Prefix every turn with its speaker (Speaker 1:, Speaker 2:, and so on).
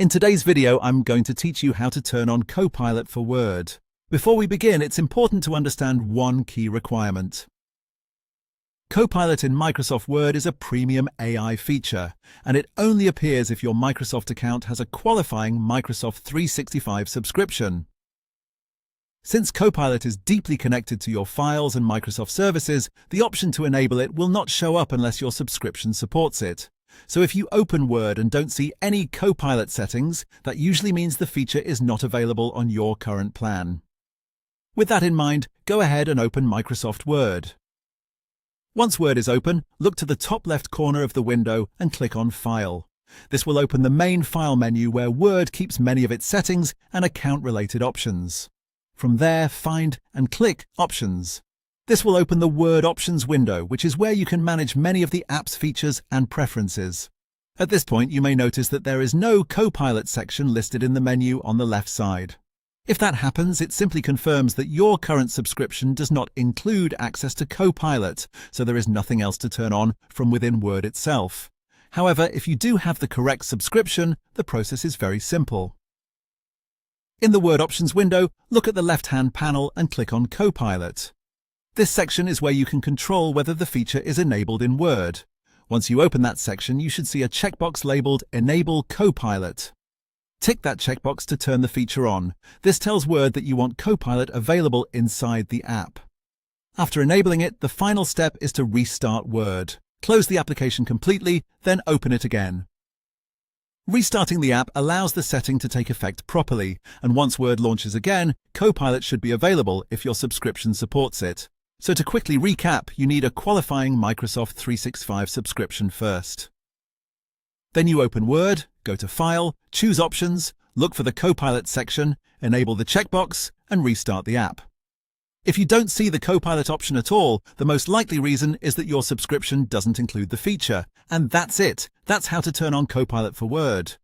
Speaker 1: In today's video, I'm going to teach you how to turn on Copilot for Word. Before we begin, it's important to understand one key requirement. Copilot in Microsoft Word is a premium AI feature, and it only appears if your Microsoft account has a qualifying Microsoft 365 subscription. Since Copilot is deeply connected to your files and Microsoft services, the option to enable it will not show up unless your subscription supports it. So if you open Word and don't see any Copilot settings, that usually means the feature is not available on your current plan. With that in mind, go ahead and open Microsoft Word. Once Word is open, look to the top left corner of the window and click on File. This will open the main File menu where Word keeps many of its settings and account-related options. From there, find and click Options. This will open the Word Options window, which is where you can manage many of the app's features and preferences. At this point, you may notice that there is no Copilot section listed in the menu on the left side. If that happens, it simply confirms that your current subscription does not include access to Copilot, so there is nothing else to turn on from within Word itself. However, if you do have the correct subscription, the process is very simple. In the Word Options window, look at the left-hand panel and click on Copilot. This section is where you can control whether the feature is enabled in Word. Once you open that section, you should see a checkbox labeled Enable Copilot. Tick that checkbox to turn the feature on. This tells Word that you want Copilot available inside the app. After enabling it, the final step is to restart Word. Close the application completely, then open it again. Restarting the app allows the setting to take effect properly, and once Word launches again, Copilot should be available if your subscription supports it. So to quickly recap, you need a qualifying Microsoft 365 subscription first. Then you open Word, go to File, choose Options, look for the Copilot section, enable the checkbox, and restart the app. If you don't see the Copilot option at all, the most likely reason is that your subscription doesn't include the feature. And that's it. That's how to turn on Copilot for Word.